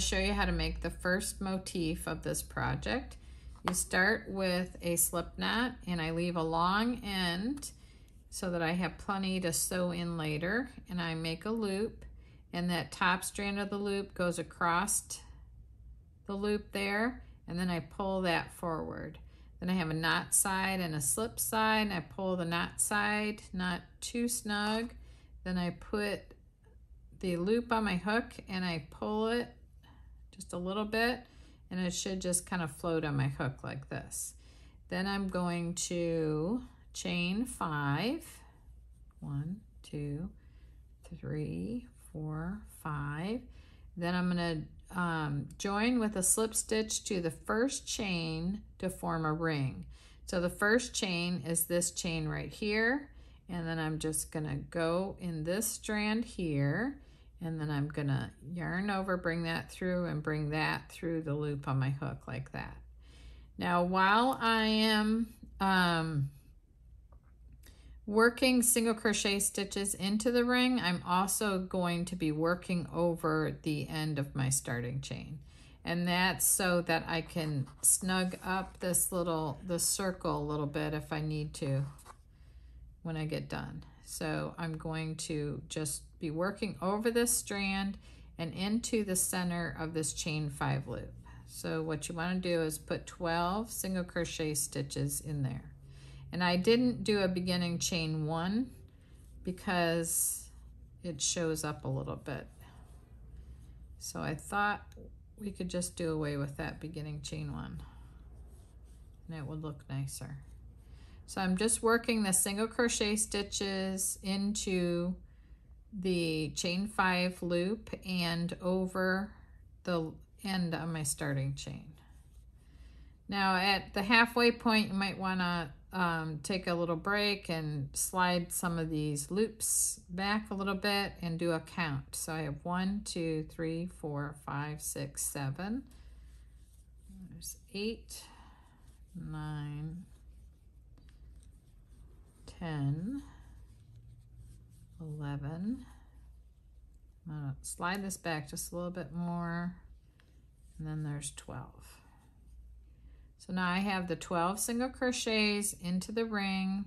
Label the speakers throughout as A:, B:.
A: show you how to make the first motif of this project. You start with a slip knot, and I leave a long end so that I have plenty to sew in later, and I make a loop, and that top strand of the loop goes across the loop there, and then I pull that forward. Then I have a knot side and a slip side, and I pull the knot side, not too snug. Then I put the loop on my hook and I pull it just a little bit, and it should just kind of float on my hook like this. Then I'm going to chain 5. 1, 2, 3, 4, 5. Then I'm going to join with a slip stitch to the first chain to form a ring. So the first chain is this chain right here, and then I'm just going to go in this strand here, and then I'm gonna yarn over, bring that through, and bring that through the loop on my hook like that. Now, while I am working single crochet stitches into the ring, I'm also going to be working over the end of my starting chain. And that's so that I can snug up the circle a little bit if I need to when I get done. So I'm going to just be working over this strand and into the center of this chain 5 loop. So what you want to do is put 12 single crochet stitches in there. And I didn't do a beginning chain 1 because it shows up a little bit. So I thought we could just do away with that beginning chain 1, and it would look nicer. So I'm just working the single crochet stitches into the chain 5 loop and over the end of my starting chain. Now at the halfway point, you might want to take a little break and slide some of these loops back a little bit and do a count. So I have 1, 2, 3, 4, 5, 6, 7. There's 8, 9, 10, 11. I'm going to slide this back just a little bit more, and then there's 12. So now I have the 12 single crochets into the ring,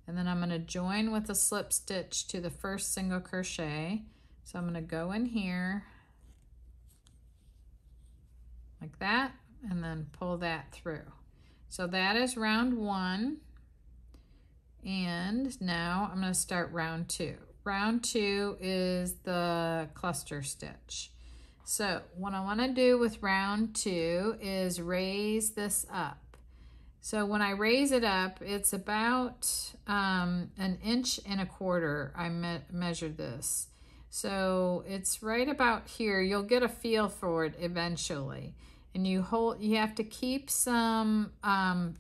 A: and then I'm going to join with a slip stitch to the first single crochet. So I'm going to go in here like that, and then pull that through. So that is round 1. And now I'm going to start round 2. Round 2 is the cluster stitch. So what I want to do with round 2 is raise this up. So when I raise it up, it's about 1.25 inches. I measured this. So it's right about here. You'll get a feel for it eventually. And you have to keep some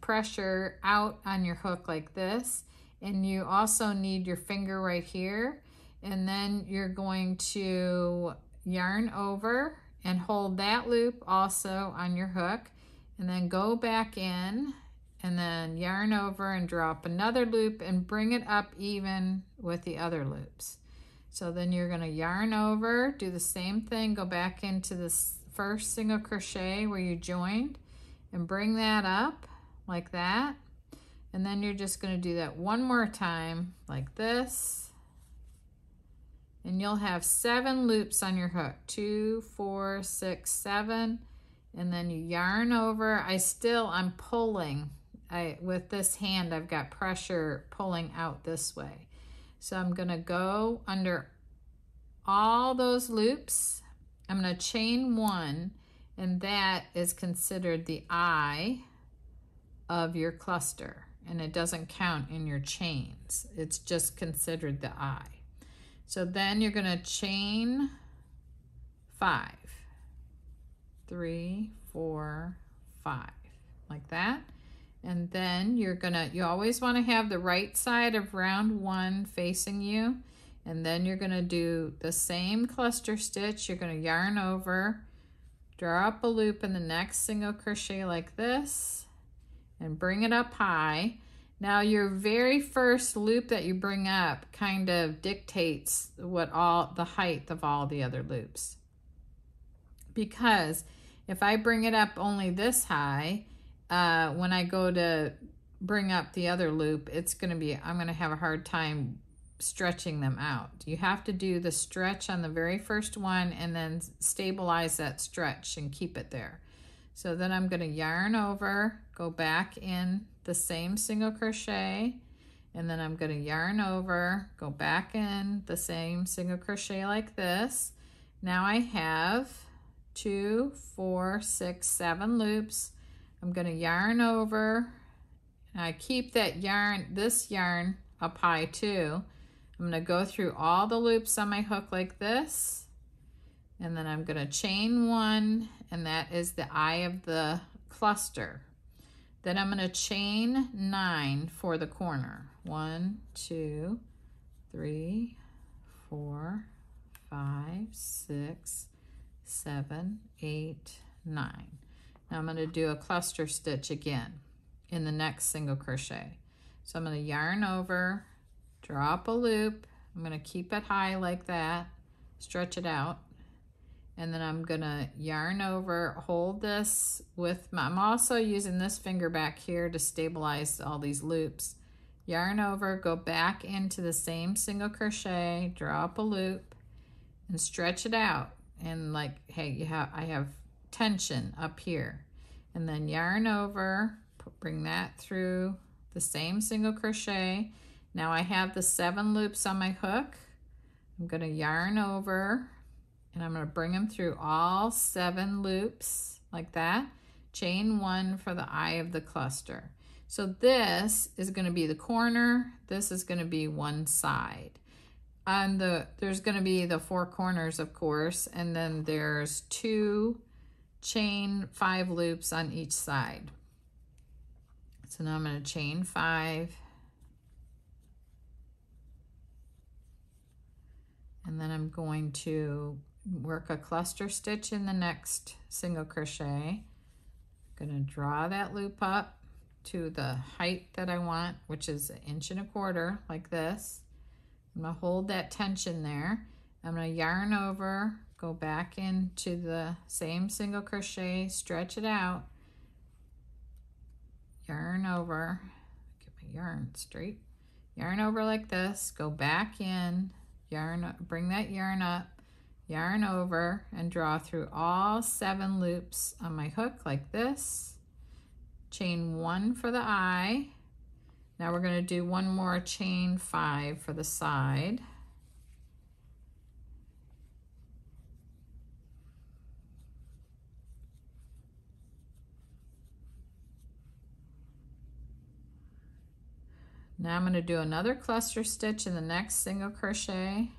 A: pressure out on your hook like this. And you also need your finger right here. And then you're going to yarn over and hold that loop also on your hook. And then go back in and then yarn over and drop another loop and bring it up even with the other loops. So then you're going to yarn over, do the same thing, go back into this first single crochet where you joined and bring that up like that. And then you're just going to do that one more time like this. And you'll have 7 loops on your hook. 2, 4, 6, 7. And then you yarn over. I'm pulling. With this hand, I've got pressure pulling out this way. So I'm going to go under all those loops. I'm going to chain 1, and that is considered the eye of your cluster. And it doesn't count in your chains. It's just considered the eye. So then you're going to chain 5. 3, 4, 5. Like that. And then you always want to have the right side of round 1 facing you. And then you're going to do the same cluster stitch. You're going to yarn over, draw up a loop in the next single crochet like this, and bring it up high. Now your very first loop that you bring up kind of dictates the height of all the other loops. because if I bring it up only this high, when I go to bring up the other loop, I'm going to have a hard time stretching them out. You have to do the stretch on the very first one and then stabilize that stretch and keep it there. So then I'm going to yarn over, go back in the same single crochet, and then I'm going to yarn over, go back in the same single crochet like this. Now I have 2, 4, 6, 7 loops. I'm going to yarn over. I keep that yarn, this yarn up high too. I'm going to go through all the loops on my hook like this, and then I'm going to chain 1, and that is the eye of the cluster. Then I'm going to chain 9 for the corner. 1, 2, 3, 4, 5, 6, 7, 8, 9. Now I'm going to do a cluster stitch again in the next single crochet. So I'm going to yarn over, drop a loop. I'm going to keep it high like that, stretch it out, and then I'm going to yarn over, hold this with I'm also using this finger back here to stabilize all these loops. Yarn over, go back into the same single crochet, drop a loop, and stretch it out. And like, hey, I have tension up here. And then yarn over, bring that through the same single crochet. Now I have the 7 loops on my hook. I'm going to yarn over, and I'm going to bring them through all 7 loops like that. Chain 1 for the eye of the cluster. So this is going to be the corner. This is going to be one side. There's going to be the 4 corners, of course, and then there's 2 chain 5 loops on each side. So now I'm going to chain 5. And then I'm going to work a cluster stitch in the next single crochet. I'm going to draw that loop up to the height that I want, which is 1.25 inches, like this. I'm going to hold that tension there. I'm going to yarn over, go back into the same single crochet, stretch it out, yarn over, get my yarn straight, yarn over like this, go back in, yarn, bring that yarn up, yarn over, and draw through all 7 loops on my hook like this. Chain 1 for the eye. Now we're going to do one more chain 5 for the side. Now I'm going to do another cluster stitch in the next single crochet.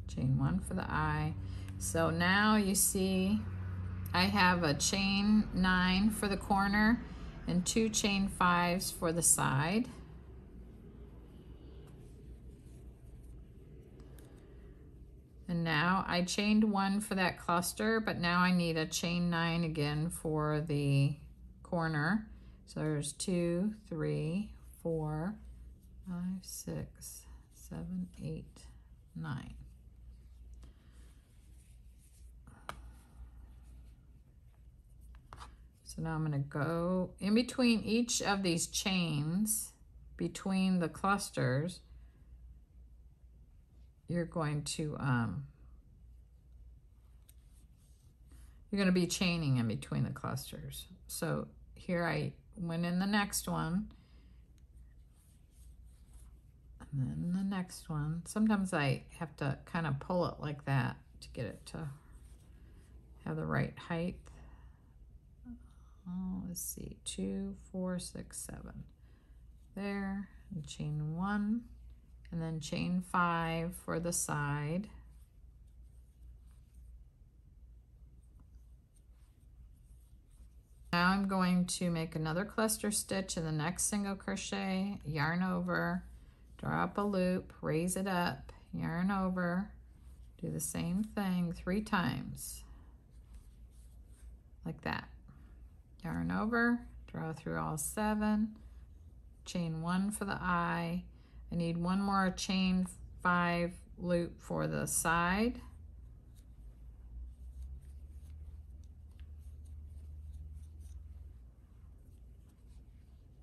A: Chain 1 for the eye. So now you see I have a chain 9 for the corner and 2 chain 5s for the side. And now I chained 1 for that cluster, but now I need a chain 9 again for the corner. So there's 2, 3, 4, 5, 6, 7, 8, 9. So now I'm going to go in between each of these chains, between the clusters, you're going to be chaining in between the clusters. So here I went in the next one, and then the next one. Sometimes I have to kind of pull it like that to get it to have the right height. Oh, let's see, 2, 4, 6, 7. There, and chain 1, and then chain 5 for the side. Now I'm going to make another cluster stitch in the next single crochet, yarn over, draw up a loop, raise it up, yarn over, do the same thing 3 times, like that. yarn over, draw through all 7, chain 1 for the eye. I need one more chain 5 loop for the side.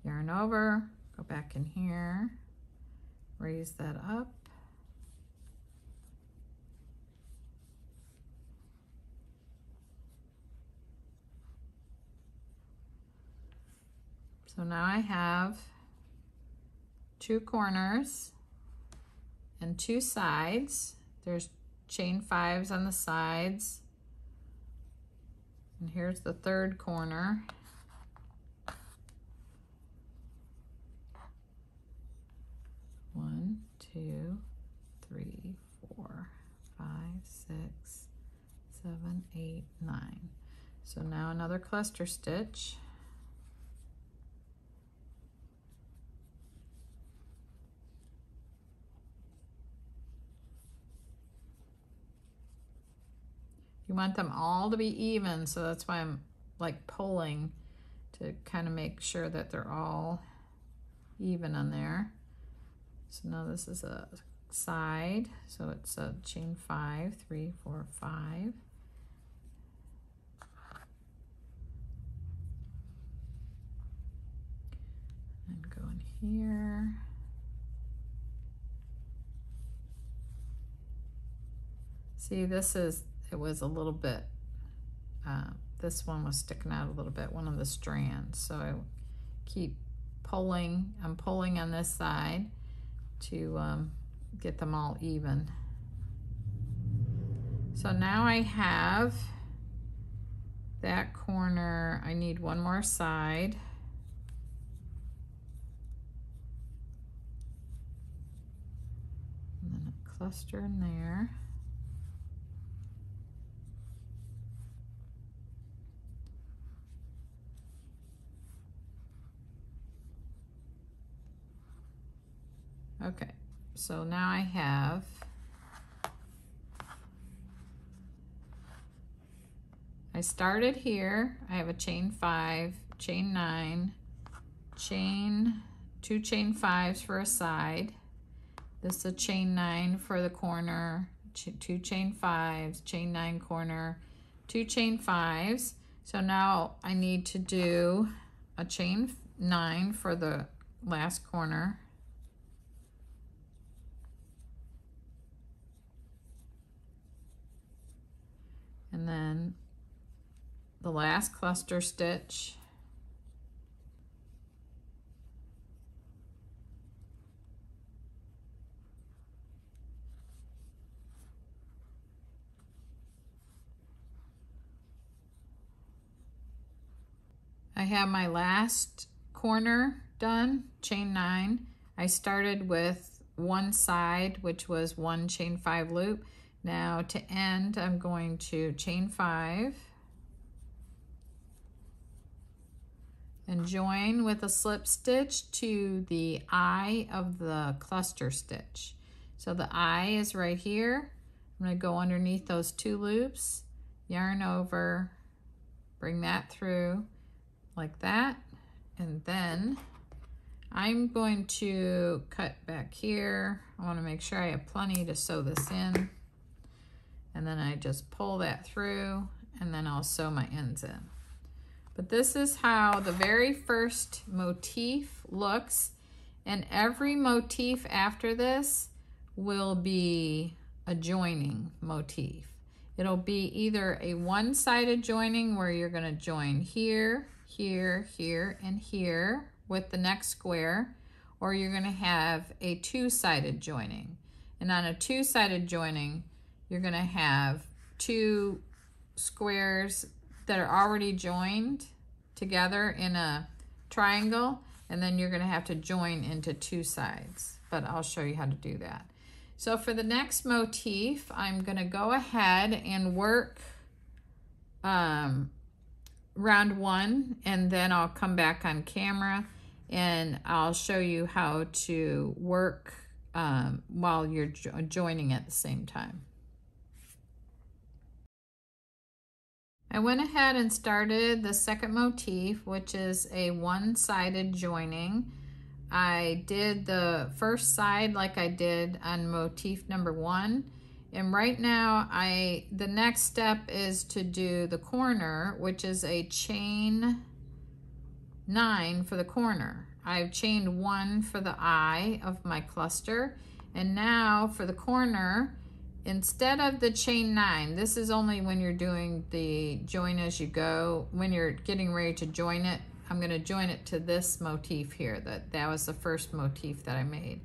A: Yarn over, go back in here, raise that up. So now I have 2 corners and 2 sides. There's chain 5s on the sides. And here's the 3rd corner. One, 2, 3, 4, 5, 6, 7, 8, 9. So now another cluster stitch. You want them all to be even, so that's why I'm like pulling to kind of make sure that they're all even on there. So now this is a side, so it's a chain 5, 3, 4, 5. And go in here. See, this is, it was a little bit, this one was sticking out a little bit, one of the strands. So I keep pulling, I'm pulling on this side to get them all even. So now I have that corner. I need one more side. And then a cluster in there. Okay, so now I have I started here. I have a chain 5, chain 9, chain 2 chain 5s for a side. This is a chain 9 for the corner, 2 chain 5s, chain 9 corner, 2 chain 5s. So now I need to do a chain 9 for the last corner. And then the last cluster stitch. I have my last corner done, chain 9. I started with one side, which was 1 chain 5 loop. Now to end, I'm going to chain 5 and join with a slip stitch to the eye of the cluster stitch. So the eye is right here. I'm going to go underneath those 2 loops, yarn over, bring that through like that, and then I'm going to cut back here. I want to make sure I have plenty to sew this in. And then I just pull that through, and then I'll sew my ends in. But this is how the very first motif looks, and every motif after this will be a joining motif. It'll be either a one-sided joining where you're going to join here, here, here, and here with the next square, or you're going to have a two-sided joining. And on a two-sided joining, you're going to have 2 squares that are already joined together in a triangle, and then you're going to have to join into 2 sides, but I'll show you how to do that. So for the next motif, I'm going to go ahead and work round 1, and then I'll come back on camera and I'll show you how to work while you're joining at the same time. I went ahead and started the second motif, which is a one-sided joining. I did the first side like I did on motif number 1. And right now, the next step is to do the corner, which is a chain 9 for the corner. I've chained 1 for the eye of my cluster. And now for the corner, instead of the chain 9, this is only when you're doing the join as you go. When you're getting ready to join it, I'm going to join it to this motif here. That was the first motif that I made.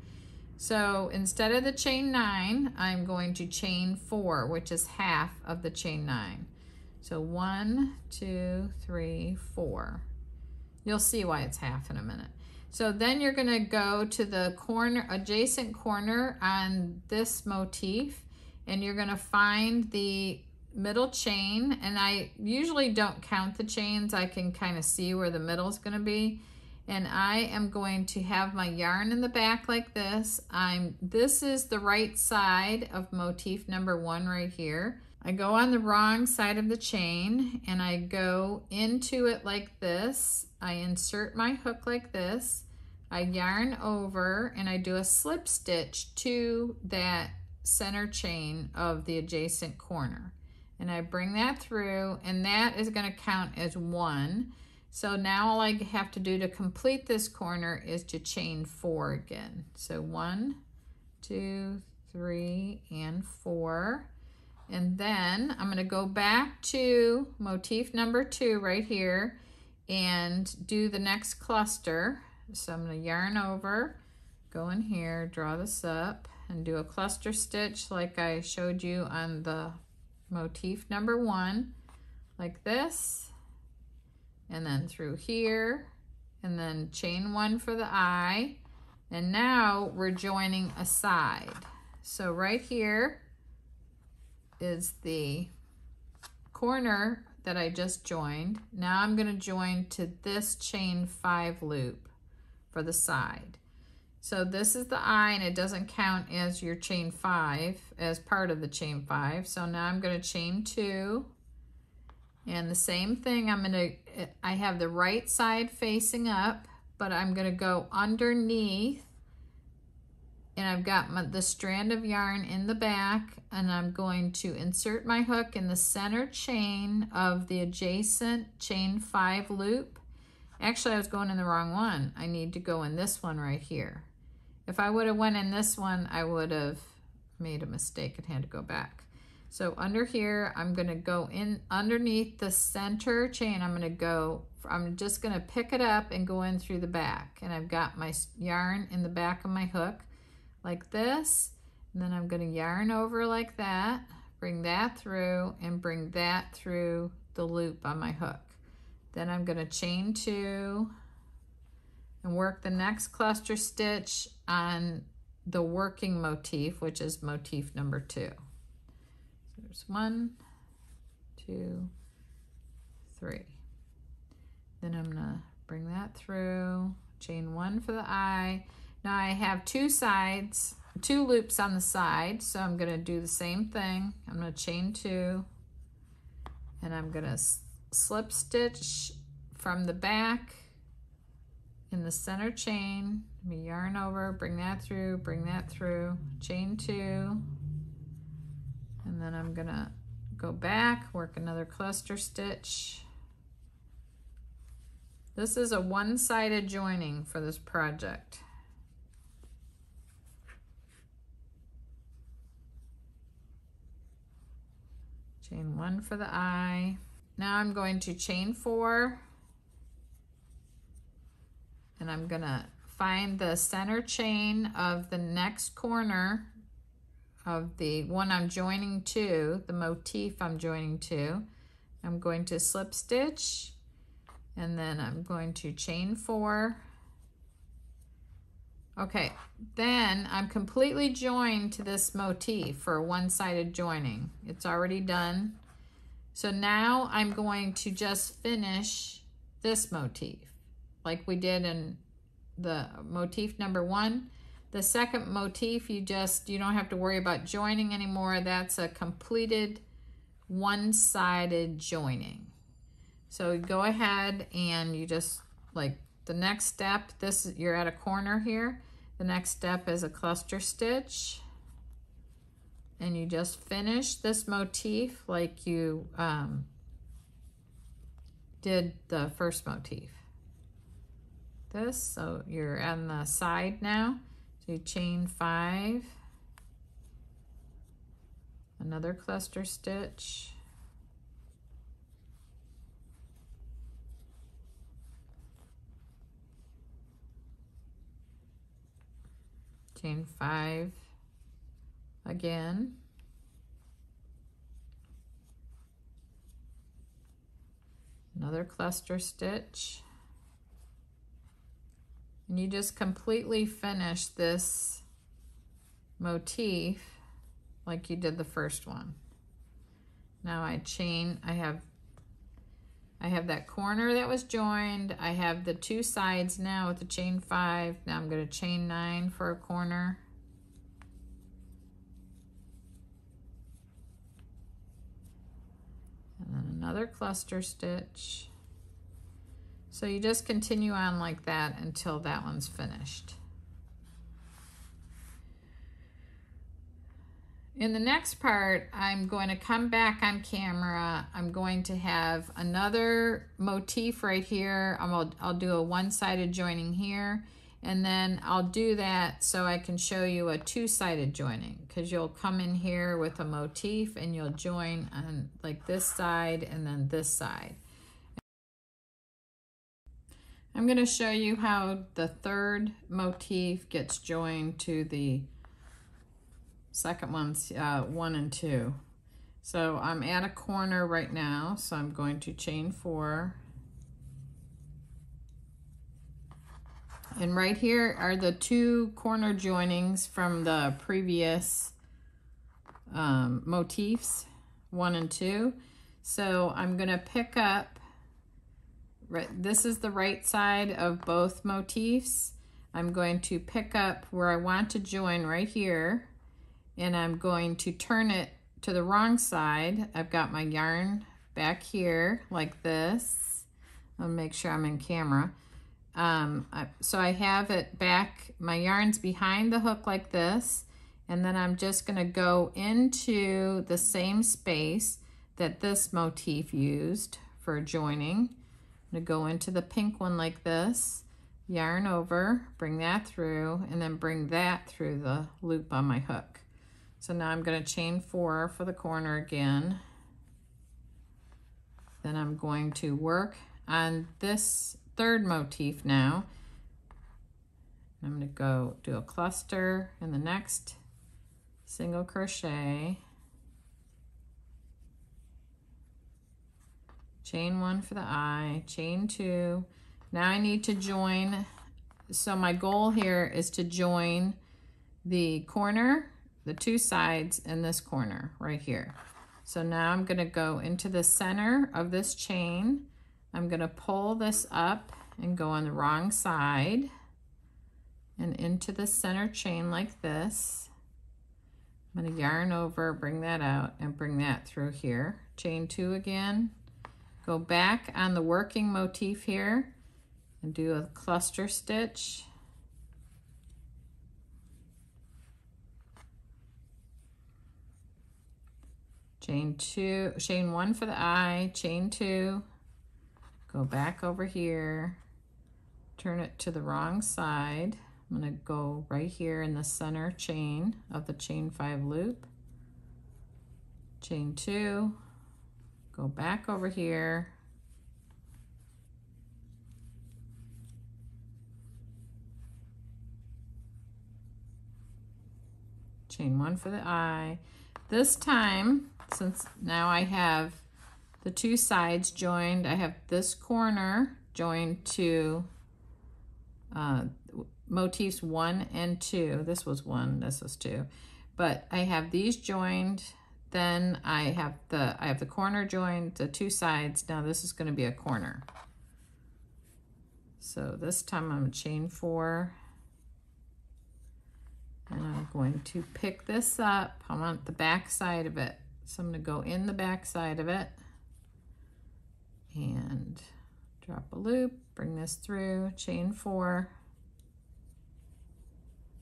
A: So instead of the chain 9, I'm going to chain 4, which is half of the chain 9. So 1, 2, 3, 4. You'll see why it's half in a minute. So then you're going to go to the corner, adjacent corner on this motif, and you're going to find the middle chain. And I usually don't count the chains. I can kind of see where the middle is going to be. And I am going to have my yarn in the back like this. This is the right side of motif number 1 right here. I go on the wrong side of the chain and I go into it like this. I insert my hook like this. I yarn over and I do a slip stitch to that center chain of the adjacent corner. And I bring that through, and that is going to count as 1. So now all I have to do to complete this corner is to chain 4 again. So 1, 2, 3, and 4. And then I'm going to go back to motif number 2 right here and do the next cluster. So I'm going to yarn over, go in here, draw this up, and do a cluster stitch like I showed you on the motif number 1, like this. And then through here, and then chain 1 for the eye. And now we're joining a side. So right here is the corner that I just joined. Now I'm going to join to this chain 5 loop for the side. So this is the eye, and it doesn't count as your chain 5, as part of the chain 5. So now I'm going to chain 2. And the same thing, I have the right side facing up, but I'm going to go underneath, and I've got the strand of yarn in the back, and I'm going to insert my hook in the center chain of the adjacent chain 5 loop. Actually, I was going in the wrong one. I need to go in this one right here. If I would have went in this one, I would have made a mistake and had to go back. So under here, I'm going to go in underneath the center chain. I'm just going to pick it up and go in through the back. And I've got my yarn in the back of my hook like this. And then I'm going to yarn over like that, bring that through, and bring that through the loop on my hook. Then I'm going to chain 2 and work the next cluster stitch on the working motif, which is motif number 2. There's 1, 2, 3. Then I'm gonna bring that through, chain 1 for the eye. Now I have 2 loops on the side, so I'm gonna do the same thing. I'm gonna chain 2, and I'm gonna slip stitch from the back in the center chain. Let me yarn over, bring that through, chain 2. And then I'm gonna go back, work another cluster stitch. This is a one-sided joining for this project. Chain 1 for the eye. Now I'm going to chain 4, and I'm gonna find the center chain of the next corner of the one I'm joining to, the motif I'm joining to. I'm going to slip stitch, and then I'm going to chain 4. Okay, then I'm completely joined to this motif for a one-sided joining. It's already done. So now I'm going to just finish this motif like we did in the motif number 1. The second motif, you don't have to worry about joining anymore. That's a completed one-sided joining. So go ahead and you just, like the next step, this, you're at a corner here. The next step is a cluster stitch. And you just finish this motif like you did the first motif. This, so you're on the side now. So you chain 5, another cluster stitch, chain 5 again, another cluster stitch, and you just completely finish this motif like you did the first one. Now I have that corner that was joined. I have the 2 sides now with the chain 5. Now I'm going to chain 9 for a corner. And then another cluster stitch. So you just continue on like that until that one's finished. In the next part, I'm going to come back on camera. I'm going to have another motif right here. I'll do a one-sided joining here, and then I'll do that so I can show you a two-sided joining, because you'll come in here with a motif and you'll join on like this side and then this side. I'm going to show you how the third motif gets joined to the second one's 1 and 2. So I'm at a corner right now, so I'm going to chain 4. And right here are the 2 corner joinings from the previous motifs, 1 and 2. So I'm going to pick up, this is the right side of both motifs. I'm going to pick up where I want to join right here, and I'm going to turn it to the wrong side. I've got my yarn back here like this. I'll make sure I'm in camera. So I have it back, my yarn's behind the hook like this, and then I'm just gonna go into the same space that this motif used for joining. I'm gonna go into the pink one like this, yarn over, bring that through, and then bring that through the loop on my hook. So now I'm going to chain 4 for the corner again. Then I'm going to work on this third motif now. I'm going to go do a cluster in the next single crochet, chain 1 for the eye, chain 2. Now I need to join, so my goal here is to join the corner, the 2 sides, and this corner right here. So now I'm going to go into the center of this chain. I'm going to pull this up and go on the wrong side and into the center chain like this. I'm going to yarn over, bring that out, and bring that through here. Chain 2 again. Go back on the working motif here and do a cluster stitch. Chain 2, chain 1 for the eye, chain 2, go back over here, turn it to the wrong side. I'm going to go right here in the center chain of the chain 5 loop, chain 2, go back over here, chain 1 for the eye. This time, since now I have the 2 sides joined, I have this corner joined to motifs 1 and 2. This was 1, this was 2. But I have these joined, then I have the corner joined, the 2 sides. Now this is going to be a corner. So this time I'm going to chain 4. And I'm going to pick this up. I want the back side of it. So I'm going to go in the back side of it and drop a loop, bring this through, chain 4.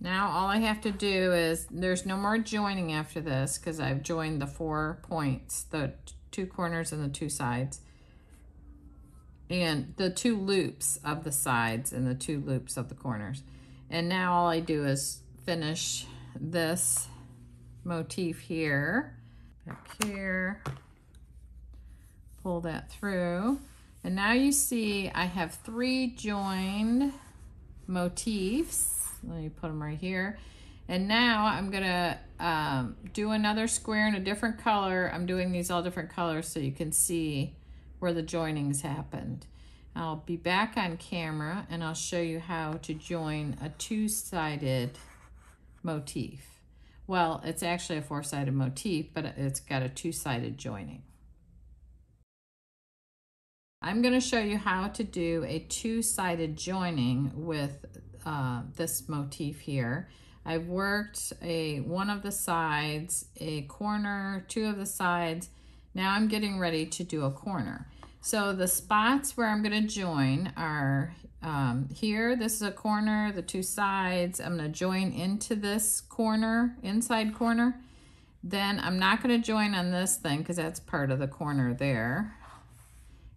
A: Now all I have to do is, there's no more joining after this because I've joined the 4 points, the 2 corners and the 2 sides, and the 2 loops of the sides and the 2 loops of the corners. And now all I do is finish this motif here, back here, pull that through, and now you see I have 3 joined motifs. Let me put them right here. And now I'm gonna do another square in a different color. I'm doing these all different colors so you can see where the joinings happened. I'll be back on camera and I'll show you how to join a 2-sided motif. Well, it's actually a 4-sided motif, but it's got a 2-sided joining. I'm going to show you how to do a 2-sided joining with this motif here. I've worked one of the sides, a corner, 2 of the sides. Now I'm getting ready to do a corner. So the spots where I'm going to join are here. This is a corner, the 2 sides. I'm going to join into this corner, inside corner. Then I'm not going to join on this thing because that's part of the corner there.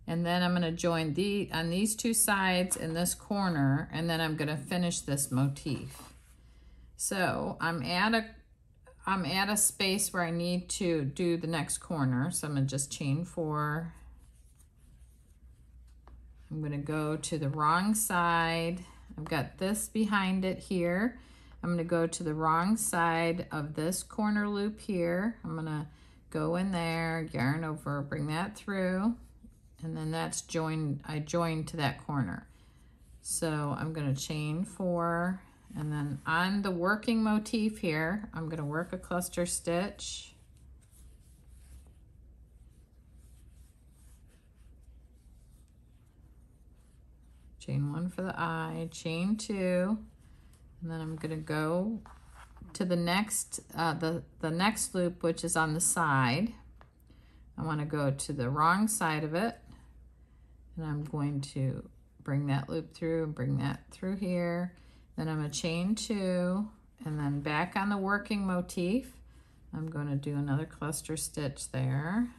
A: And then I'm going to join on these 2 sides in this corner, and then I'm going to finish this motif. So I'm at a space where I need to do the next corner. So I'm going to just chain 4. I'm going to go to the wrong side. I've got this behind it here. I'm going to go to the wrong side of this corner loop here. I'm going to go in there, yarn over, bring that through, and then that's joined. I joined to that corner. So I'm going to chain 4, and then on the working motif here, I'm going to work a cluster stitch. Chain 1 for the eye, chain 2, and then I'm going to go to the next next loop, which is on the side. I want to go to the wrong side of it, and I'm going to bring that loop through and bring that through here. Then I'm going to chain 2, and then back on the working motif, I'm going to do another cluster stitch there.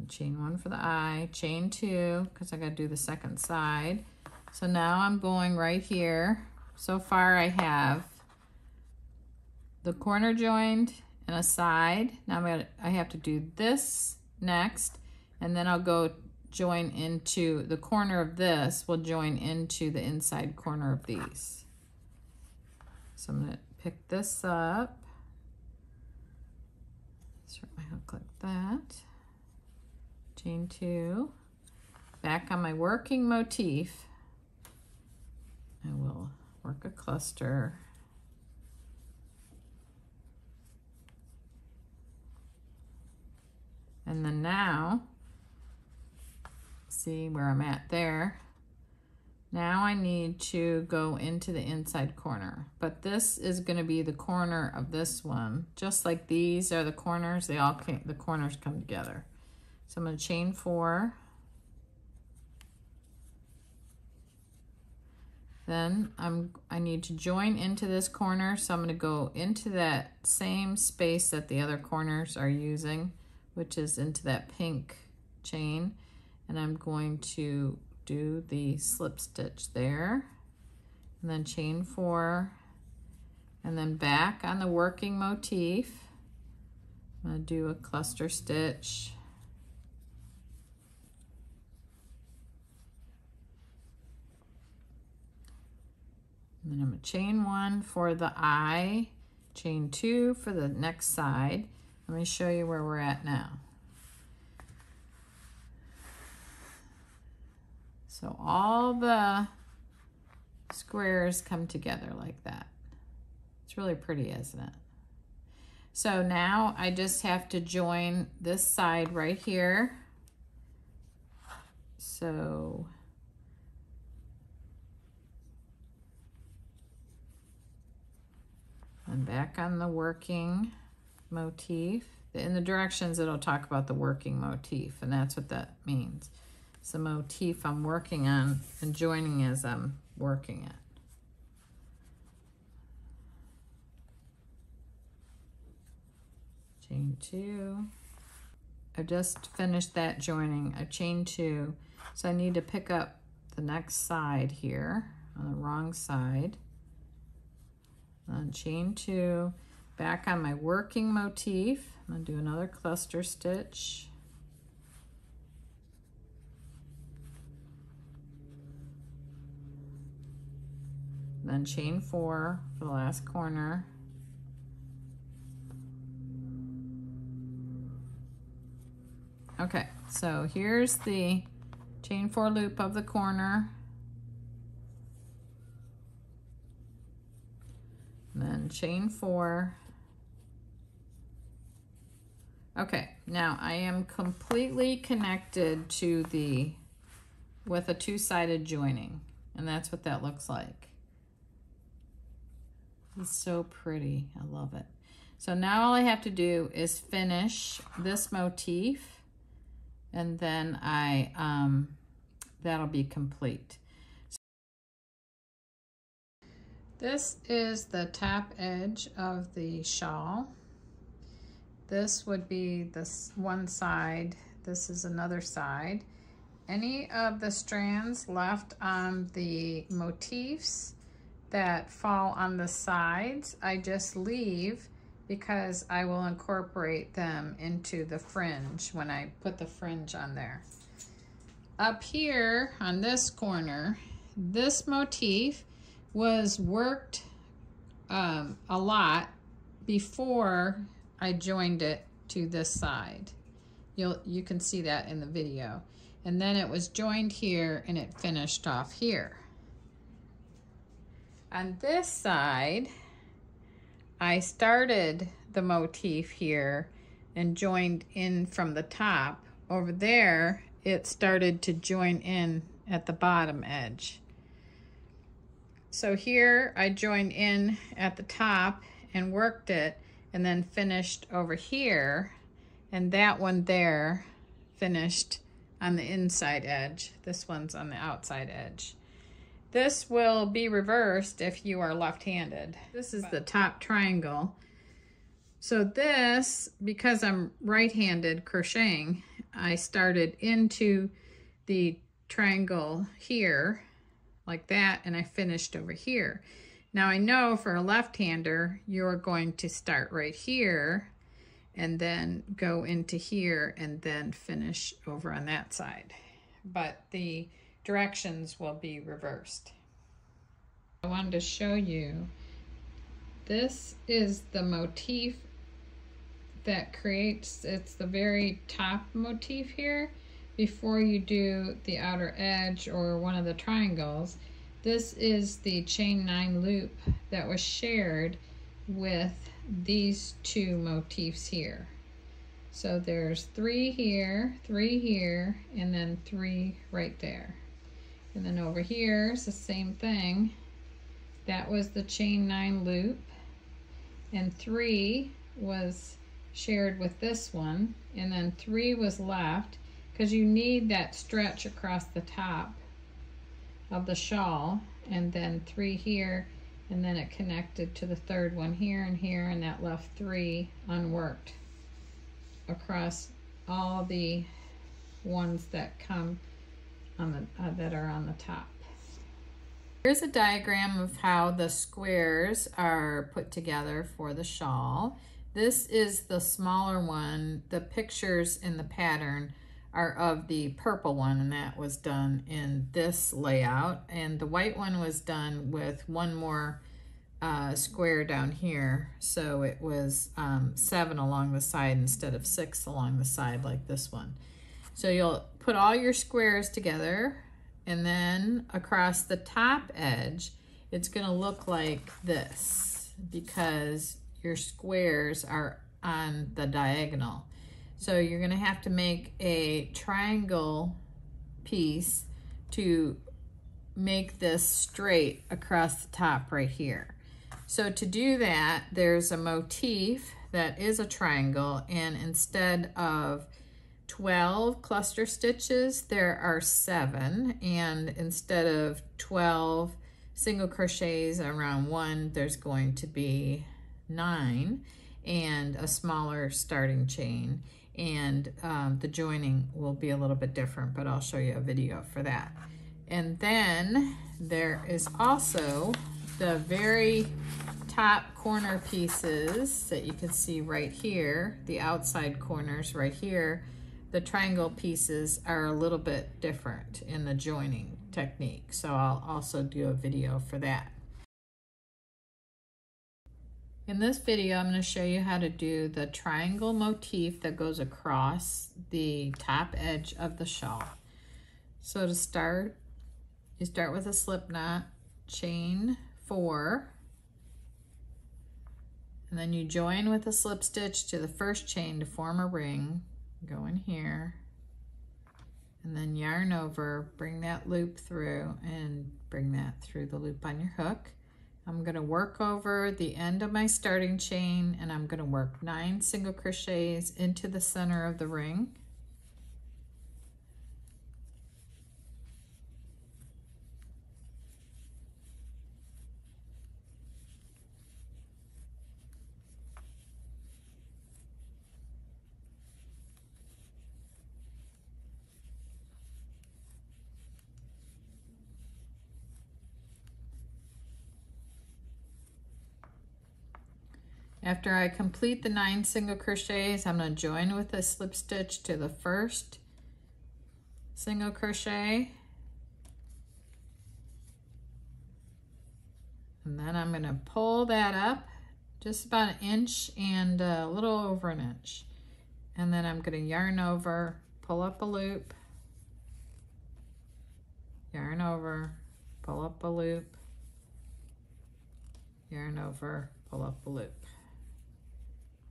A: Chain 1 for the eye, chain 2, because I got to do the second side. So now I'm going right here. So far I have the corner joined and a side. Now I have to do this next, and then I'll go join into the corner of this, will join into the inside corner of these. So I'm going to pick this up, insert my hook like that. Chain 2, back on my working motif, I will work a cluster, and then now, see where I'm at there. Now I need to go into the inside corner, but this is going to be the corner of this one, just like these are the corners. The corners come together. So I'm going to chain 4. Then I need to join into this corner, so I'm going to go into that same space that the other corners are using, which is into that pink chain, and I'm going to do the slip stitch there, and then chain 4, and then back on the working motif, I'm going to do a cluster stitch. And then I'm going to chain 1 for the eye, chain 2 for the next side. Let me show you where we're at now. So all the squares come together like that. It's really pretty, isn't it? So now I just have to join this side right here. So And back on the working motif. In the directions it'll talk about the working motif, and that's what that means. It's the motif I'm working on and joining as I'm working it. Chain 2. I've just finished that joining. I chained 2, so I need to pick up the next side here on the wrong side. Then chain 2, back on my working motif. I'm going to do another cluster stitch. Then chain 4 for the last corner. Okay, so here's the chain 4 loop of the corner. And then chain 4. Okay, now I am completely connected to with a two-sided joining, and that's what that looks like. It's so pretty, I love it. So now all I have to do is finish this motif, and then that'll be complete. This is the top edge of the shawl. This would be this one side. This is another side. Any of the strands left on the motifs that fall on the sides, I just leave because I will incorporate them into the fringe when I put the fringe on there. Up here on this corner, this motif was worked a lot before I joined it to this side. You can see that in the video. And then it was joined here and it finished off here. On this side, I started the motif here and joined in from the top. Over there, it started to join in at the bottom edge. So here I joined in at the top and worked it, and then finished over here, and that one there finished on the inside edge. This one's on the outside edge. This will be reversed if you are left-handed. This is the top triangle. So this, because I'm right-handed crocheting, I started into the triangle here like that, and I finished over here. Now I know for a left-hander, you're going to start right here and then go into here and then finish over on that side. But the directions will be reversed. I wanted to show you, this is the motif that creates, it's the very top motif here before you do the outer edge or one of the triangles. This is the chain 9 loop that was shared with these two motifs here. So there's 3 here, 3 here, and then 3 right there. And then over here is the same thing. That was the chain 9 loop, and 3 was shared with this one, and then 3 was left because you need that stretch across the top of the shawl, and then 3 here, and then it connected to the third one here and here, and that left 3 unworked across all the ones that come on the that are on the top. Here's a diagram of how the squares are put together for the shawl. This is the smaller one. The pictures in the pattern are of the purple one, and that was done in this layout, and the white one was done with one more square down here, so it was 7 along the side instead of 6 along the side like this one. So you'll put all your squares together, and then across the top edge it's going to look like this because your squares are on the diagonal. So you're going to have to make a triangle piece to make this straight across the top right here. So to do that, there's a motif that is a triangle, and instead of 12 cluster stitches, there are 7, and instead of 12 single crochets around 1, there's going to be 9, and a smaller starting chain, and the joining will be a little bit different, but I'll show you a video for that. And then there is also the very top corner pieces that you can see right here, the outside corners right here. The triangle pieces are a little bit different in the joining technique, so I'll also do a video for that. In this video, I'm going to show you how to do the triangle motif that goes across the top edge of the shawl. So to start, you start with a slip knot, chain 4, and then you join with a slip stitch to the first chain to form a ring. Go in here, and then yarn over, bring that loop through, and bring that through the loop on your hook. I'm going to work over the end of my starting chain, and I'm going to work 9 single crochets into the center of the ring. After I complete the 9 single crochets, I'm going to join with a slip stitch to the first single crochet, and then I'm going to pull that up just about an inch and a little over an inch, and then I'm going to yarn over, pull up a loop, yarn over, pull up a loop, yarn over, pull up a loop.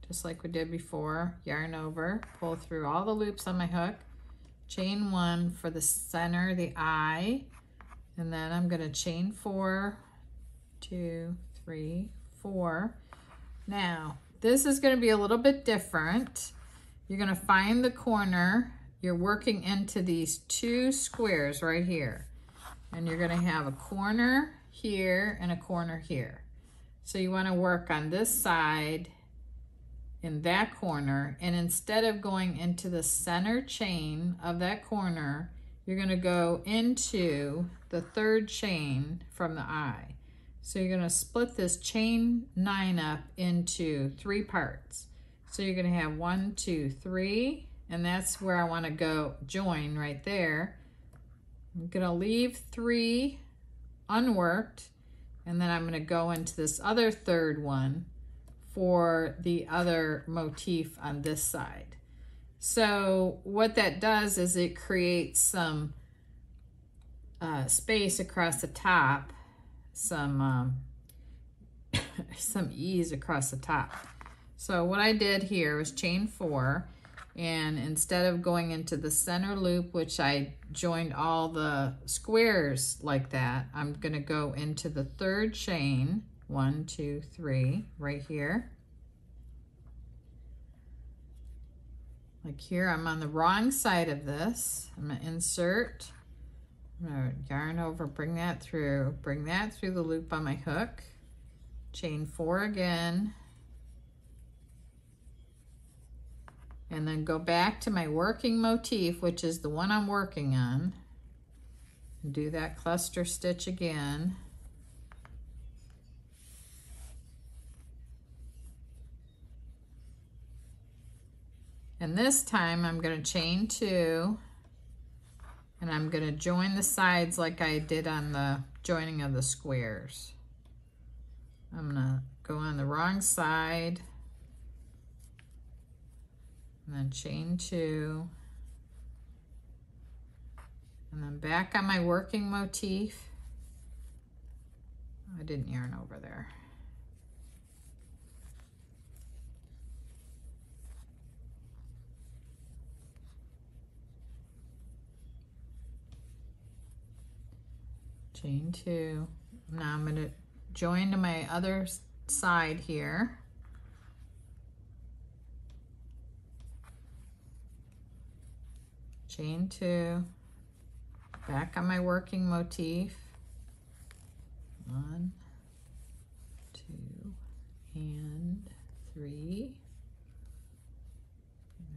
A: Just like we did before, yarn over, pull through all the loops on my hook, chain 1 for the center, the eye, and then I'm going to chain 4, 2, 3, 4. Now, this is going to be a little bit different. You're going to find the corner. You're working into these 2 squares right here, and you're going to have a corner here and a corner here. So you want to work on this side in that corner, and instead of going into the center chain of that corner, you're going to go into the 3rd chain from the eye. So you're going to split this chain 9 up into 3 parts. So you're going to have 1, 2, 3, and that's where I want to go join right there. I'm going to leave 3 unworked, and then I'm going to go into this other 3rd one for the other motif on this side. So what that does is it creates some space across the top, some ease across the top. So what I did here was chain 4, and instead of going into the center loop, which I joined all the squares like that, I'm going to go into the 3rd chain, 1, 2, 3, right here. Like here, I'm on the wrong side of this. I'm going to insert, I'm going to yarn over, bring that through the loop on my hook, chain 4 again, and then go back to my working motif, which is the one I'm working on. Do that cluster stitch again. And this time I'm going to chain 2, and I'm going to join the sides like I did on the joining of the squares. I'm going to go on the wrong side, and then chain 2, and then back on my working motif. I didn't yarn over there. Chain 2. Now I'm going to join to my other side here. Chain 2, back on my working motif. 1, 2, and 3.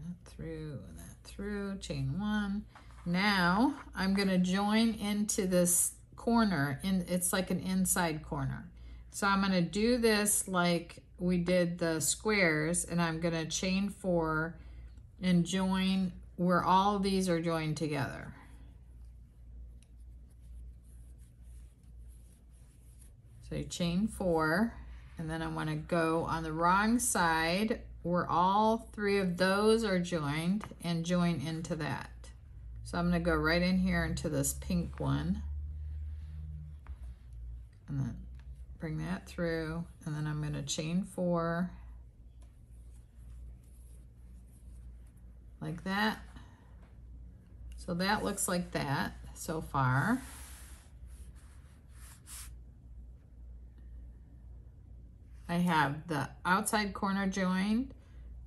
A: That through and that through, chain 1. Now I'm going to join into this corner, and it's like an inside corner. So I'm going to do this like we did the squares, and I'm going to chain 4 and join where all of these are joined together. So you chain 4, and then I want to go on the wrong side where all 3 of those are joined and join into that. So I'm going to go right in here into this pink one, and then bring that through, and then I'm going to chain 4 like that. So that looks like that so far. I have the outside corner joined,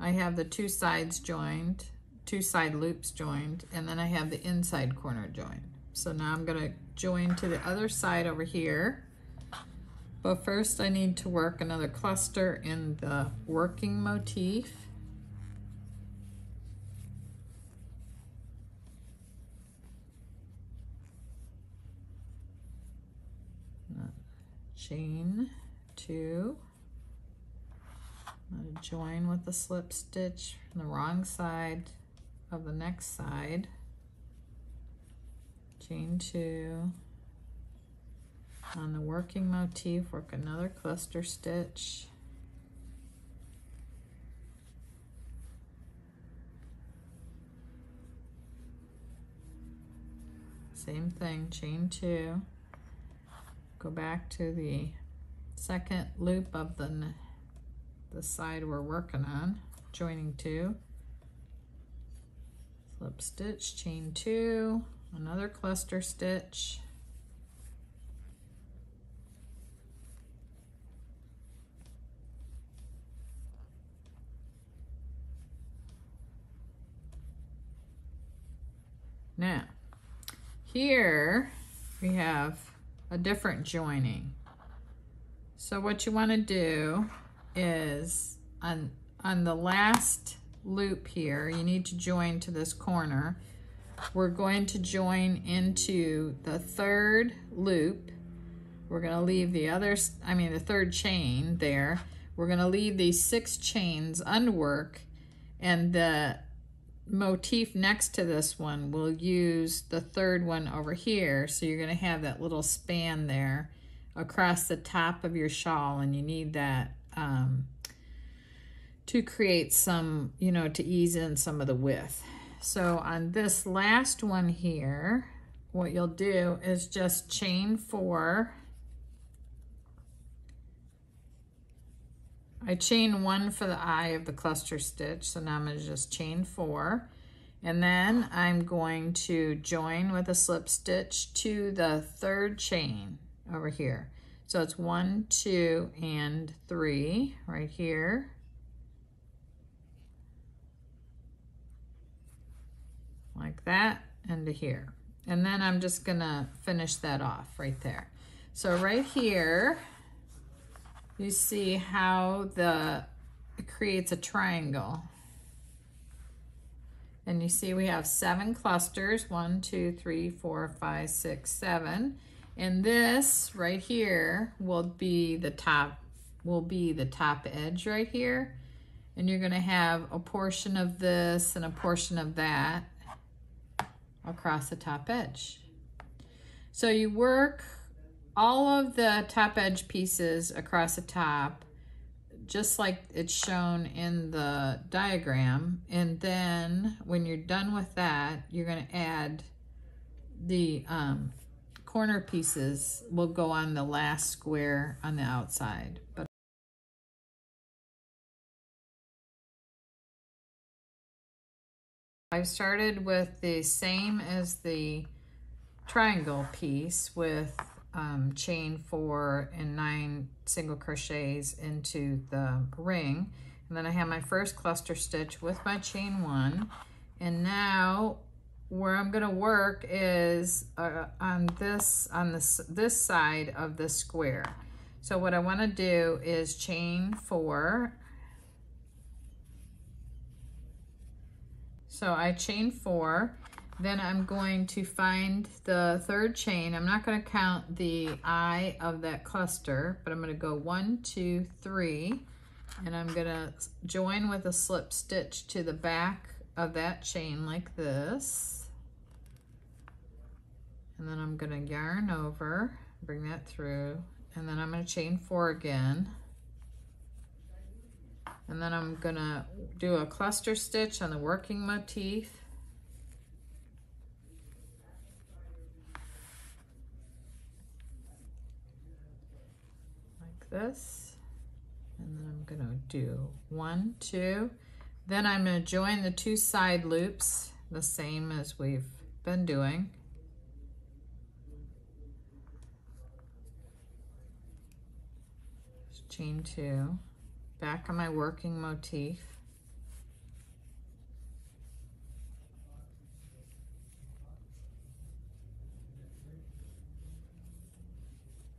A: I have the 2 sides joined, 2 side loops joined, and then I have the inside corner joined. So now I'm going to join to the other side over here. But first I need to work another cluster in the working motif. Chain 2. I'm going to join with the slip stitch from the wrong side of the next side. Chain 2. On the working motif, work another cluster stitch. Same thing, chain 2. Go back to the second loop of the side we're working on, joining 2. Slip stitch, chain 2, another cluster stitch. Now, here we have a different joining. So what you want to do is on the last loop here, you need to join to this corner. We're going to join into the 3rd loop. We're going to leave the other, the 3rd chain there. We're going to leave these 6 chains unworked, and the motif next to this one will use the 3rd one over here. So you're going to have that little span there across the top of your shawl, and you need that to create some, to ease in some of the width. So on this last one here, what you'll do is just chain 4. I chain 1 for the eye of the cluster stitch, so now I'm going to just chain 4, and then I'm going to join with a slip stitch to the 3rd chain over here. So it's 1, 2, and 3 right here. Like that, and to here. And then I'm just going to finish that off right there. So right here, you see how it creates a triangle. And you see we have 7 clusters, 1, 2, 3, 4, 5, 6, 7. And this right here will be the top edge right here. And you're gonna have a portion of this and a portion of that across the top edge. So you work all of the top edge pieces across the top, just like it's shown in the diagram. And then when you're done with that, you're going to add the corner pieces will go on the last square on the outside. But I've started with the same as the triangle piece with chain 4 and 9 single crochets into the ring, and then I have my first cluster stitch with my chain 1, and now where I'm going to work is on this side of the square. So what I want to do is chain 4. So I chain 4, then I'm going to find the third chain. I'm not going to count the eye of that cluster, but I'm going to go 1, 2, 3, and I'm going to join with a slip stitch to the back of that chain like this. And then I'm going to yarn over, bring that through, and then I'm going to chain 4 again. And then I'm going to do a cluster stitch on the working motif. Like this. And then I'm going to do 1, 2. Then I'm going to join the 2 side loops, the same as we've been doing. Just chain 2, back on my working motif.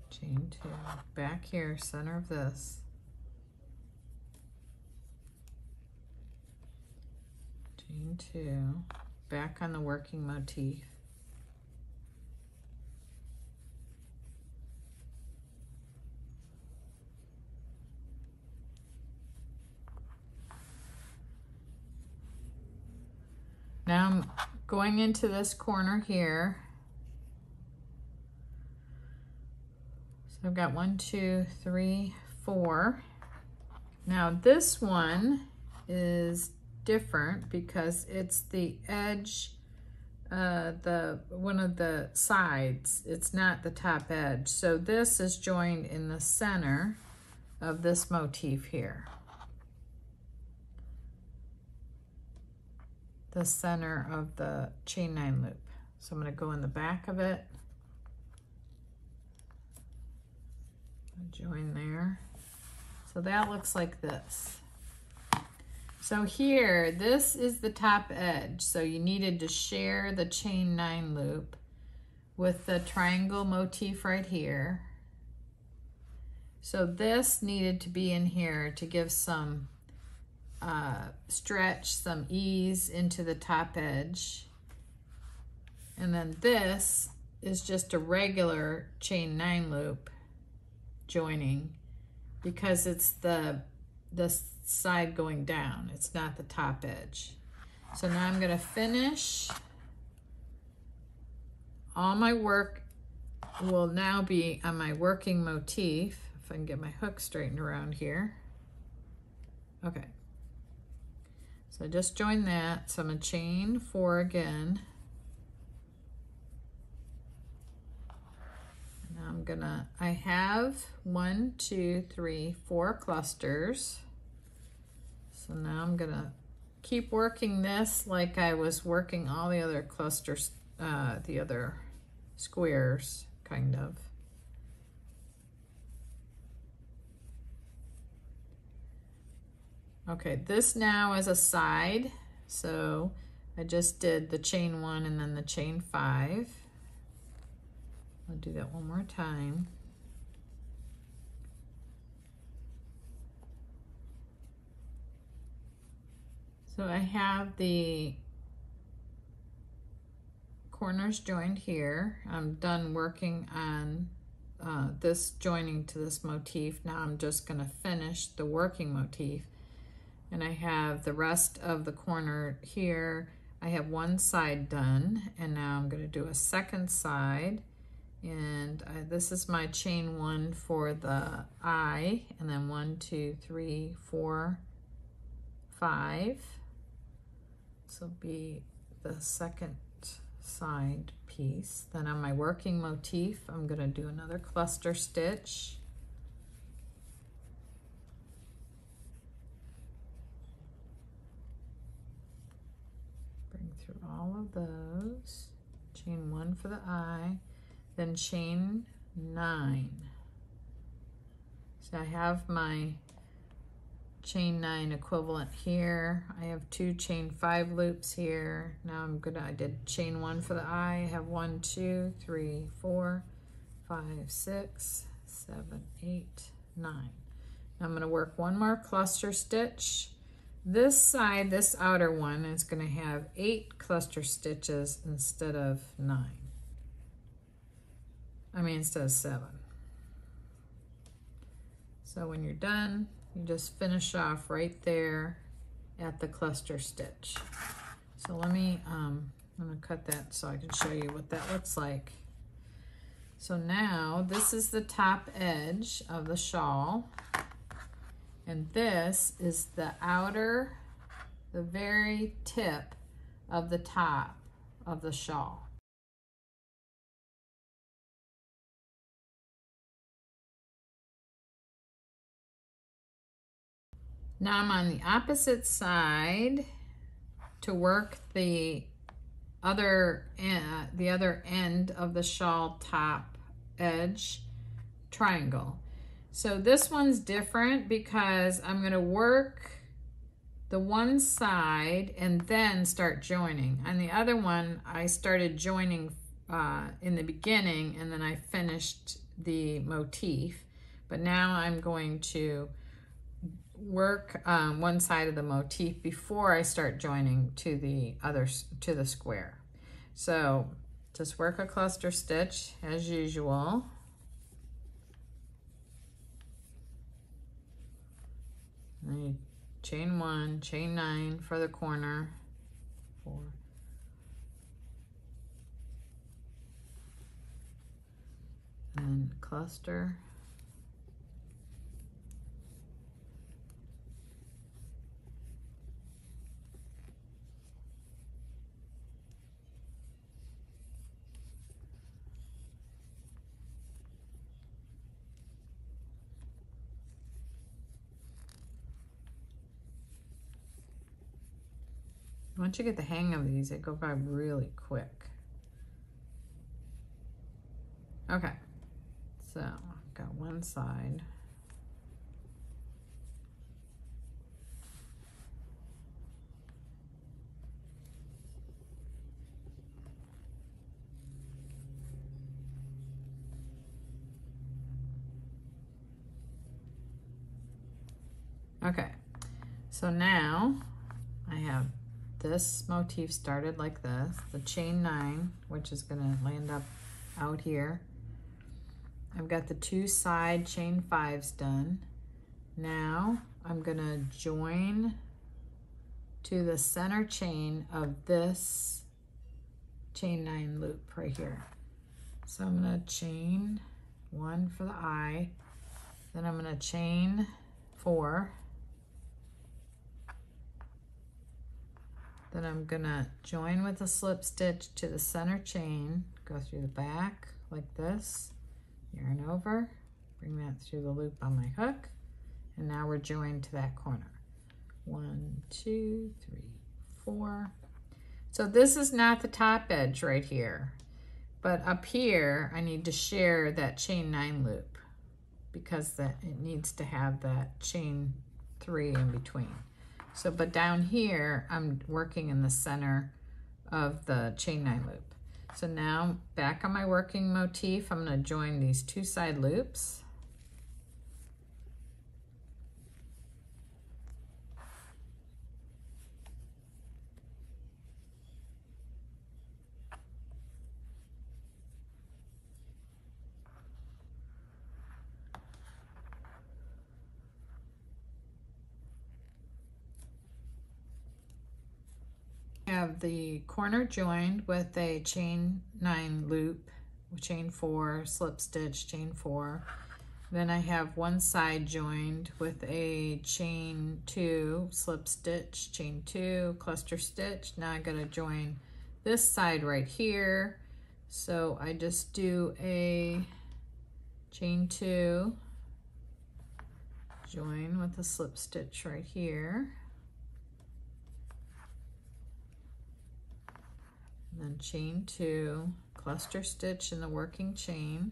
A: Chain 2, back here, center of this. Chain 2, back on the working motif. Now I'm going into this corner here. So I've got 1, 2, 3, 4. Now this one is different because it's the edge, one of the sides. It's not the top edge. So this is joined in the center of this motif here. The center of the chain 9 loop. So I'm going to go in the back of it, join there. So that looks like this. So here, this is the top edge. So you needed to share the chain 9 loop with the triangle motif right here. So this needed to be in here to give some stretch, some ease into the top edge. And then this is just a regular chain 9 loop joining because it's the side going down. It's not the top edge. So now I'm going to finish. All my work will now be on my working motif. If I can get my hook straightened around here. Okay. So I just joined that. So I'm going to chain 4 again. And now I'm gonna, I have 1, 2, 3, 4 clusters. So now I'm gonna keep working this like I was working all the other clusters, the other squares, kind of. Okay, this now is a side, so I just did the chain 1 and then the chain 5. I'll do that one more time. So I have the corners joined here. I'm done working on this joining to this motif. Now I'm just going to finish the working motif. And I have the rest of the corner here. I have one side done, and now I'm going to do a second side. And this is my chain 1 for the eye, and then 1, 2, 3, 4, 5. This will be the second side piece. Then on my working motif, I'm going to do another cluster stitch. All of those, chain 1 for the eye, then chain 9. So I have my chain 9 equivalent here. I have 2 chain 5 loops here. Now I did chain 1 for the eye. I have 1, 2, 3, 4, 5, 6, 7, 8, 9. Now I'm going to work one more cluster stitch. This side, this outer one, is going to have 8 cluster stitches instead of 9. Instead of 7. So when you're done, you just finish off right there at the cluster stitch. So let me, I'm going to cut that so I can show you what that looks like. So now this is the top edge of the shawl, and this is the outer, the very tip of the top of the shawl. Now I'm on the opposite side to work the other end of the shawl top edge triangle. So this one's different because I'm going to work the one side and then start joining. On the other one, I started joining in the beginning and then I finished the motif. But now I'm going to work one side of the motif before I start joining to the square. So just work a cluster stitch as usual. And you chain 1, chain 9 for the corner, 4, and cluster. Once you get the hang of these, they go by really quick. Okay, so I've got one side. Okay, so now I have this motif started like this, the chain 9, which is going to land up out here. I've got the 2 side chain 5s done. Now I'm going to join to the center chain of this chain 9 loop right here. So I'm going to chain 1 for the eye, then I'm going to chain 4. Then I'm gonna join with a slip stitch to the center chain, go through the back like this, yarn over, bring that through the loop on my hook, and now we're joined to that corner. 1, 2, 3, 4. So this is not the top edge right here, but up here I need to share that chain 9 loop because it needs to have that chain 3 in between. So, but down here, I'm working in the center of the chain 9 loop. So now back on my working motif, I'm going to join these 2 side loops. Have the corner joined with a chain 9 loop, chain 4, slip stitch, chain 4. Then I have one side joined with a chain 2, slip stitch, chain 2, cluster stitch. Now I gotta join this side right here. So I just do a chain 2, join with a slip stitch right here. And then chain 2, cluster stitch in the working chain,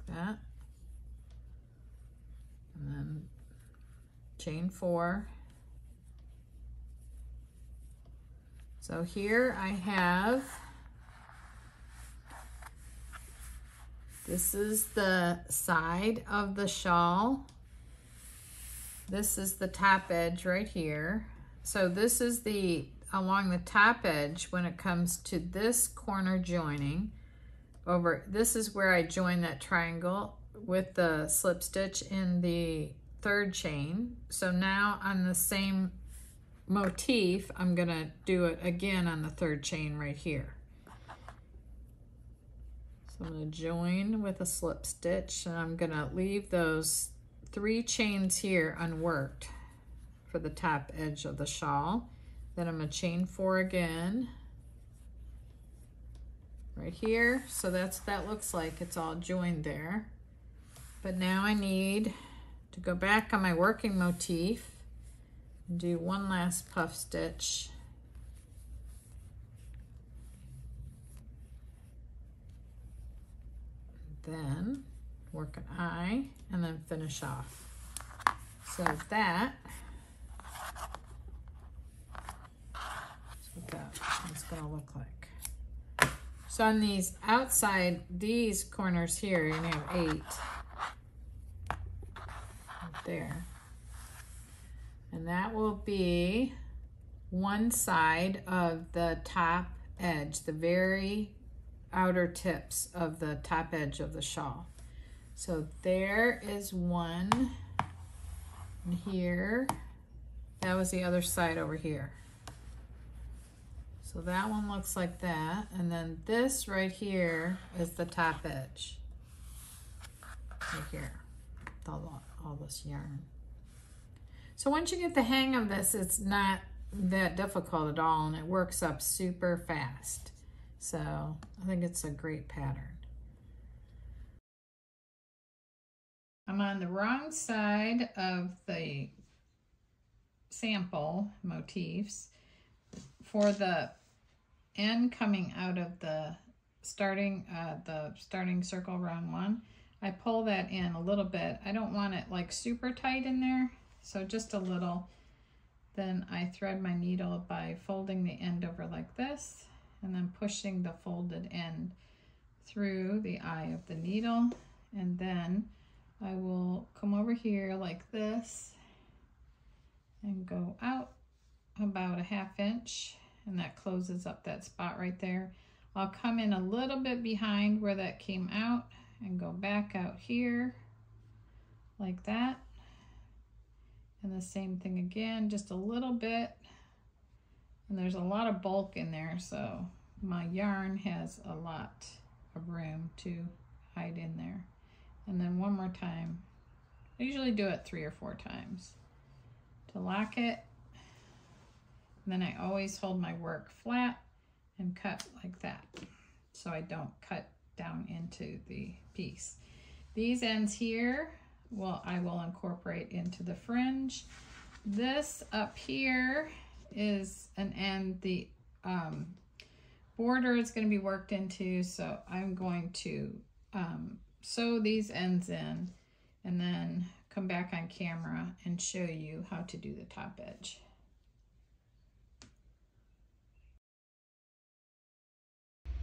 A: that. And then chain 4. So here I have, this is the side of the shawl. This is the top edge right here. So this is the, along the top edge when it comes to this corner joining over, this is where I join that triangle with the slip stitch in the 3rd chain. So now on the same motif, I'm gonna do it again on the 3rd chain right here. So I'm gonna join with a slip stitch, and I'm gonna leave those 3 chains here unworked for the top edge of the shawl. Then I'm gonna chain 4 again right here. So that's, that looks like it's all joined there. But now I need to go back on my working motif and do one last puff stitch. Then work an eye and then finish off. So that's what that's gonna look like. So on these outside, these corners here, you're gonna have 8 right there. And that will be one side of the top edge, the very outer tips of the top edge of the shawl. So there is one, and here, that was the other side over here. So that one looks like that, and then this right here is the top edge, right here, all this yarn. So once you get the hang of this, it's not that difficult at all, and it works up super fast. So I think it's a great pattern. I'm on the wrong side of the sample motifs. For the end coming out of the starting circle round 1, I pull that in a little bit. I don't want it like super tight in there, so just a little. Then I thread my needle by folding the end over like this, and then pushing the folded end through the eye of the needle. And then I will come over here like this and go out about a 1/2 inch, and that closes up that spot right there. I'll come in a little bit behind where that came out and go back out here like that. And the same thing again, just a little bit. And there's a lot of bulk in there, so my yarn has a lot of room to hide in there. And then one more time. I usually do it 3 or 4 times to lock it. And then I always hold my work flat and cut like that, so I don't cut down into the piece. These ends here, well, I will incorporate into the fringe. This up here is an end the border is going to be worked into, so I'm going to sew these ends in and then come back on camera and show you how to do the top edge.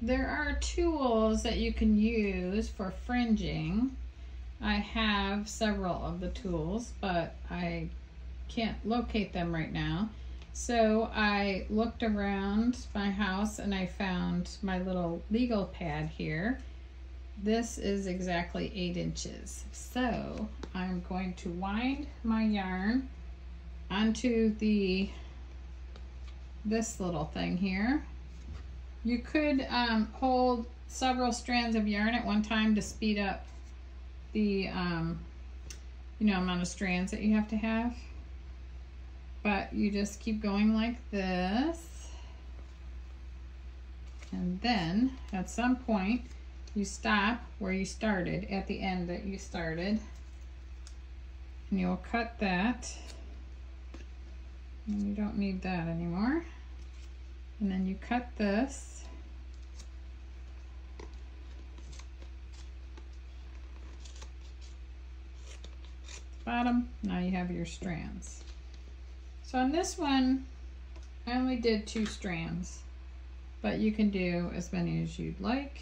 A: There are tools that you can use for fringing. I have several of the tools, but I can't locate them right now. So I looked around my house and I found my little legal pad here. This is exactly 8 inches. So I'm going to wind my yarn onto this little thing here. You could hold several strands of yarn at one time to speed up the amount of strands that you have to have. But you just keep going like this. And then at some point you stop where you started, at the end that you started. And you'll cut that. And you don't need that anymore. And then you cut this. bottom. Now you have your strands. So on this one, I only did 2 strands, but you can do as many as you'd like.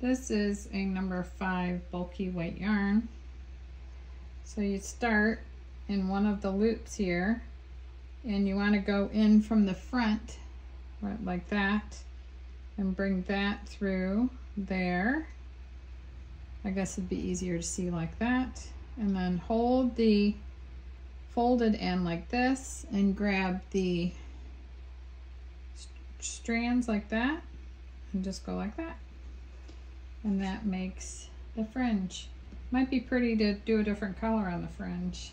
A: This is a number 5 bulky weight yarn. So you start in one of the loops here, and you want to go in from the front, right, like that, and bring that through there. I guess it'd be easier to see like that. And then hold the folded end like this and grab the strands like that and just go like that. And that makes the fringe. Might be pretty to do a different color on the fringe.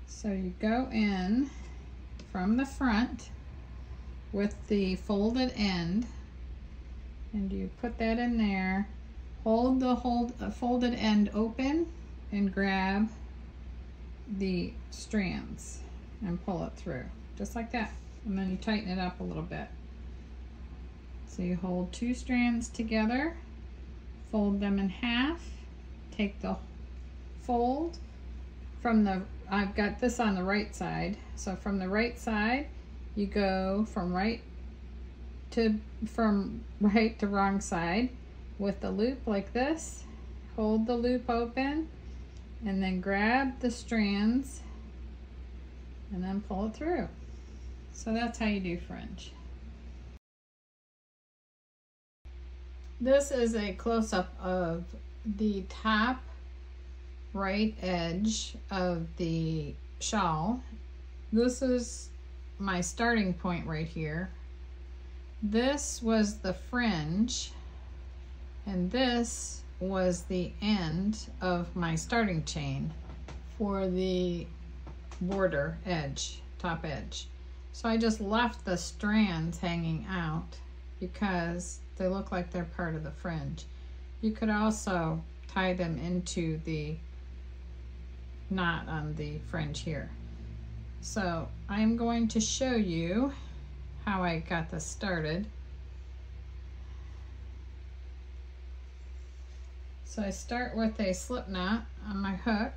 A: So you go in from the front with the folded end, and you put that in there. Hold the folded end open and grab the strands and pull it through, just like that. And then you tighten it up a little bit. So you hold 2 strands together, fold them in half, take the fold from the, I've got this on the right side, so from the right side you go from right to wrong side with the loop like this. Hold the loop open and then grab the strands and then pull it through. So that's how you do fringe. This is a close-up of the top right edge of the shawl. This is my starting point right here. This was the fringe, and this was the end of my starting chain for the border edge, top edge. So I just left the strands hanging out because they look like they're part of the fringe. You could also tie them into the knot on the fringe here. So I'm going to show you how I got this started. So I start with a slip knot on my hook.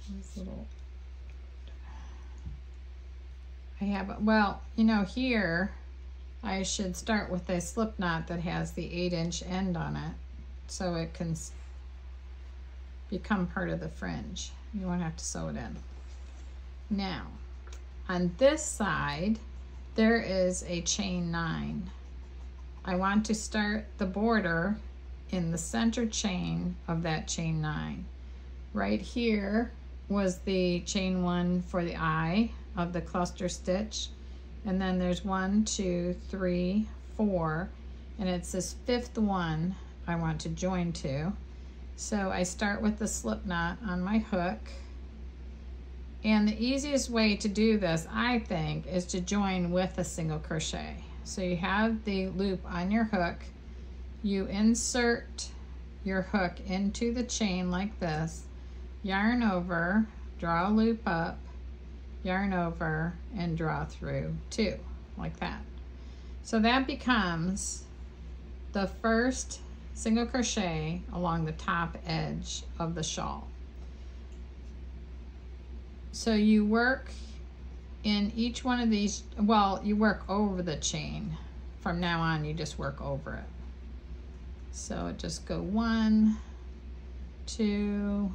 A: This little, I have, well, you know, here I should start with a slip knot that has the 8-inch end on it, so it can become part of the fringe. You won't have to sew it in. Now, on this side, there is a chain 9. I want to start the border in the center chain of that chain 9. Right here was the chain 1 for the eye of the cluster stitch, and then there's 1, 2, 3, 4, and it's this 5th one I want to join to. So I start with the slip knot on my hook, and the easiest way to do this, I think, is to join with a single crochet. So you have the loop on your hook, you insert your hook into the chain like this, yarn over, draw a loop up, yarn over, and draw through 2, like that. So that becomes the first single crochet along the top edge of the shawl. So you work in each one of these, well, you work over the chain. From now on, you just work over it. So just go 1, 2,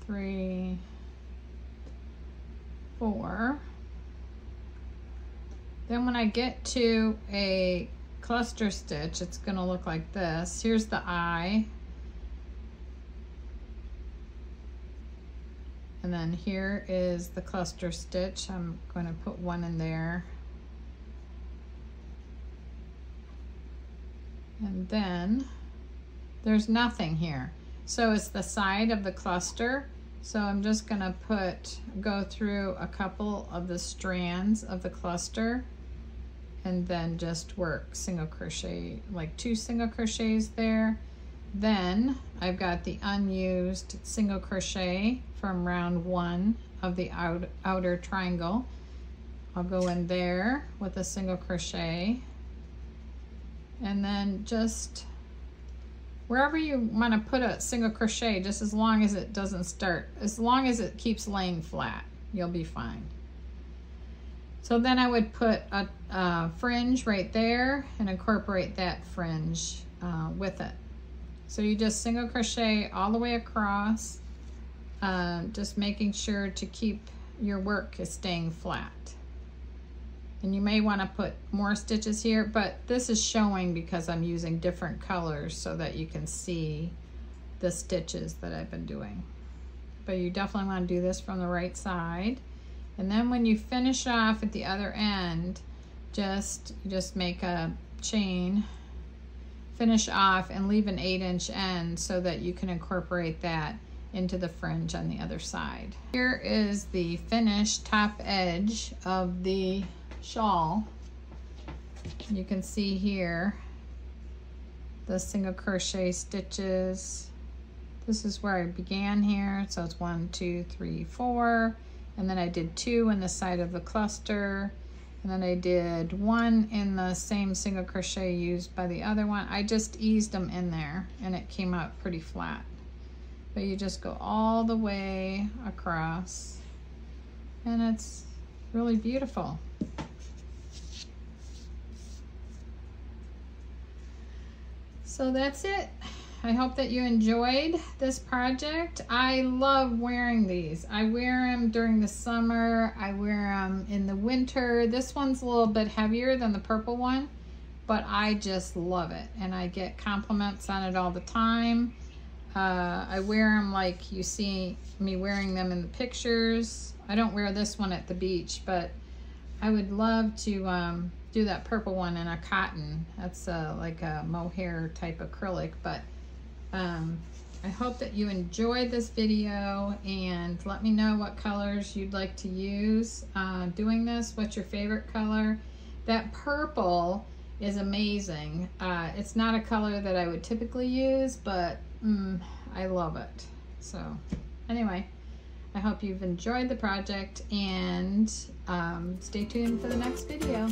A: 3, 4. Then when I get to a cluster stitch, it's going to look like this. Here's the eye. And then here is the cluster stitch. I'm going to put 1 in there. And then there's nothing here. So it's the side of the cluster. So I'm just going to go through a couple of the strands of the cluster and then just work single crochet, like 2 single crochets there. Then I've got the unused single crochet from round 1 of the outer triangle. I'll go in there with a single crochet, and then just wherever you want to put a single crochet, just as long as it doesn't start, as long as it keeps laying flat, you'll be fine. So then I would put a fringe right there and incorporate that fringe with it. So you just single crochet all the way across, just making sure to keep your work is staying flat. And you may want to put more stitches here, but this is showing because I'm using different colors so that you can see the stitches that I've been doing. But you definitely want to do this from the right side. And then when you finish off at the other end, just make a chain, finish off, and leave an 8-inch end so that you can incorporate that into the fringe on the other side. Here is the finished top edge of the shawl. You can see here the single crochet stitches. This is where I began here, so it's 1, 2, 3, 4, and then I did 2 in the side of the cluster, and then I did 1 in the same single crochet used by the other one. I just eased them in there and it came out pretty flat. But you just go all the way across and it's really beautiful. So that's it. I hope that you enjoyed this project. I love wearing these. I wear them during the summer. I wear them in the winter. This one's a little bit heavier than the purple one, but I just love it. And I get compliments on it all the time. I wear them like you see me wearing them in the pictures. I don't wear this one at the beach, but I would love to do that purple one in a cotton. That's like a mohair type acrylic, but I hope that you enjoyed this video and let me know what colors you'd like to use doing this. What's your favorite color? That purple is amazing. It's not a color that I would typically use, but I love it. So anyway, I hope you've enjoyed the project and stay tuned for the next video.